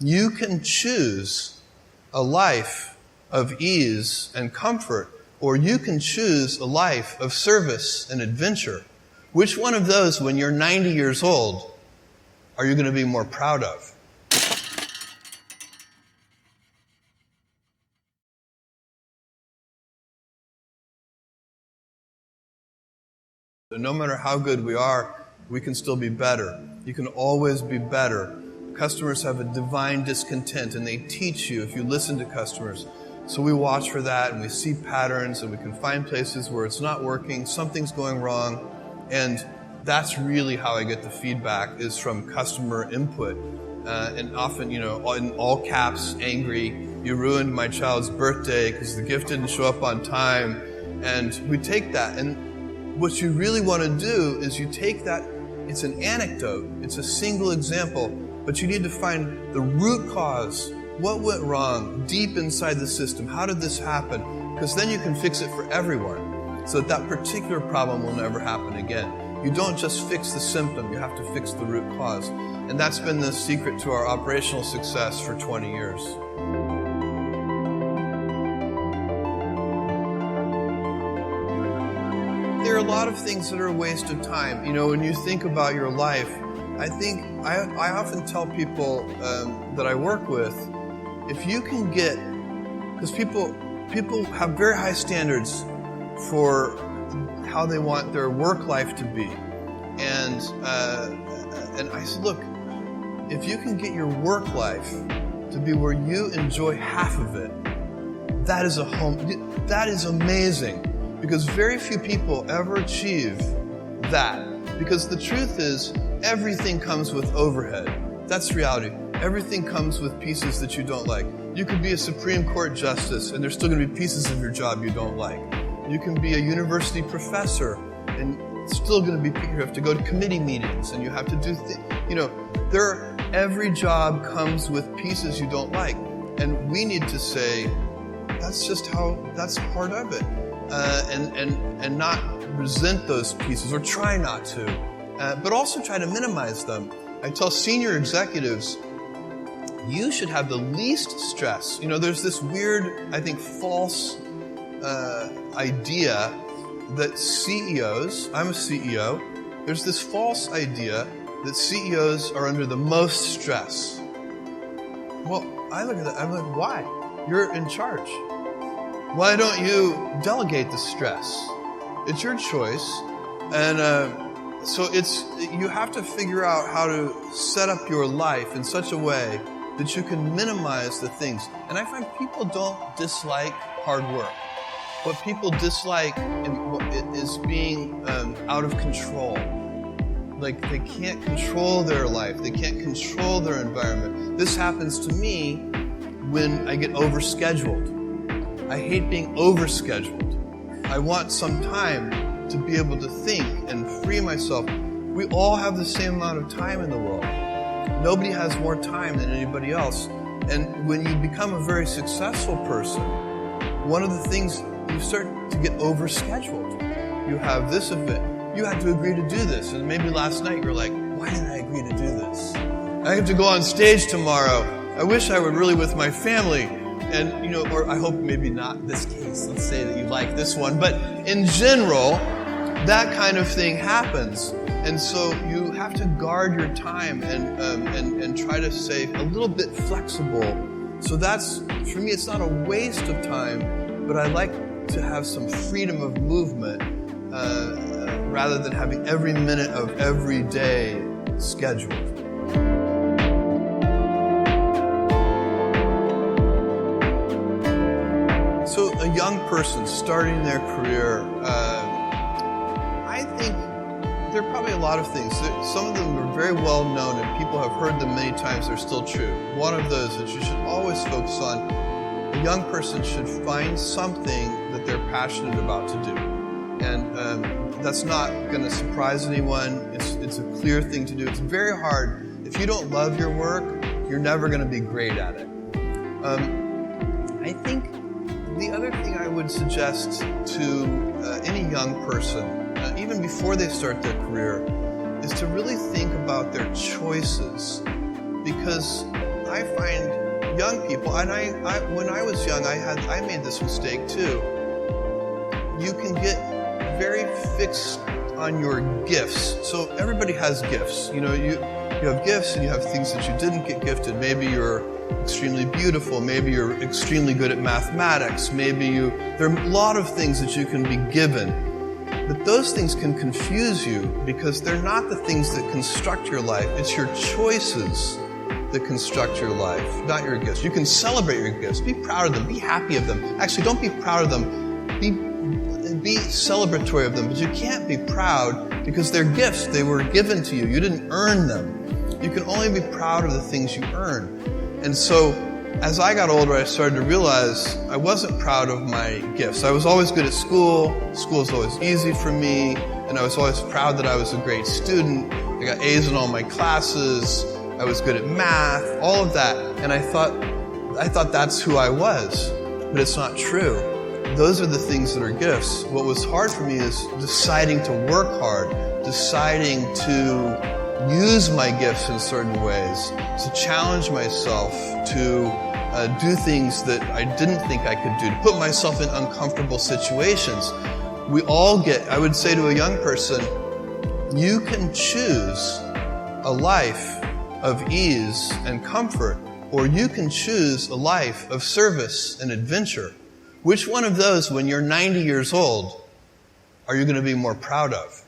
You can choose a life of ease and comfort, or you can choose a life of service and adventure. Which one of those, when you're 90 years old, are you going to be more proud of? No matter how good we are, we can still be better. You can always be better. Customers have a divine discontent, and they teach you if you listen to customers. So we watch for that, and we see patterns, and we can find places where it's not working, something's going wrong, and that's really how I get the feedback, is from customer input. And often, in all caps, angry, you ruined my child's birthday because the gift didn't show up on time. And we take that, and what you really want to do is you take that, it's an anecdote, it's a single example, but you need to find the root cause. What went wrong deep inside the system? How did this happen? Because then you can fix it for everyone, so that particular problem will never happen again. You don't just fix the symptom, you have to fix the root cause. And that's been the secret to our operational success for 20 years. There are a lot of things that are a waste of time. When you think about your life, I often tell people that I work with, if you can get, because people have very high standards for how they want their work life to be, and I said, look, if you can get your work life to be where you enjoy half of it, that is amazing. Because very few people ever achieve that. Because the truth is, everything comes with overhead. That's reality. Everything comes with pieces that you don't like. You could be a Supreme Court justice, and there's still going to be pieces of your job you don't like. You can be a university professor, and it's still going to be, you have to go to committee meetings, and you have to do things. Every job comes with pieces you don't like. And we need to say, that's part of it. And not resent those pieces, or try not to, but also try to minimize them. I tell senior executives, you should have the least stress. There's this weird, I think, false idea that CEOs, I'm a CEO, there's this false idea that CEOs are under the most stress. Well, I look at that, I'm like, why? You're in charge. Why don't you delegate the stress? It's your choice. And so you have to figure out how to set up your life in such a way that you can minimize the things. And I find people don't dislike hard work. What people dislike is being out of control. Like, they can't control their life. They can't control their environment. This happens to me when I get overscheduled. I hate being overscheduled. I want some time to be able to think and free myself. We all have the same amount of time in the world. Nobody has more time than anybody else. And when you become a very successful person, one of the things, you start to get overscheduled. You have this event. You have to agree to do this. And maybe last night you're like, why did I agree to do this? I have to go on stage tomorrow. I wish I were really with my family. And, or I hope maybe not this case. Let's say that you like this one. But in general, that kind of thing happens. And so you have to guard your time and try to stay a little bit flexible. So that's, for me, it's not a waste of time, but I like to have some freedom of movement rather than having every minute of every day scheduled. So a young person starting their career, I think there are probably a lot of things. Some of them are very well known and people have heard them many times. They're still true. One of those that you should always focus on, a young person should find something that they're passionate about to do. And that's not going to surprise anyone. It's a clear thing to do. It's very hard. If you don't love your work, you're never going to be great at it. I think the other thing I would suggest to any young person, even before they start their career, is to really think about their choices. Because I find young people, and when I was young, I made this mistake too. You can get very fixed on your gifts. So everybody has gifts. You have gifts and you have things that you didn't get gifted. Maybe you're extremely beautiful. Maybe you're extremely good at mathematics. There are a lot of things that you can be given. But those things can confuse you because they're not the things that construct your life. It's your choices that construct your life, not your gifts. You can celebrate your gifts. Be proud of them. Be happy of them. Actually, don't be proud of them. Be celebratory of them. But you can't be proud because they're gifts. They were given to you. You didn't earn them. You can only be proud of the things you earn. And so, as I got older, I started to realize I wasn't proud of my gifts. I was always good at school. School was always easy for me. And I was always proud that I was a great student. I got A's in all my classes. I was good at math, all of that. And I thought that's who I was. But it's not true. Those are the things that are gifts. What was hard for me is deciding to work hard, deciding to use my gifts in certain ways, to challenge myself, to do things that I didn't think I could do, to put myself in uncomfortable situations. We all I would say to a young person, you can choose a life of ease and comfort, or you can choose a life of service and adventure. Which one of those, when you're 90 years old, are you going to be more proud of?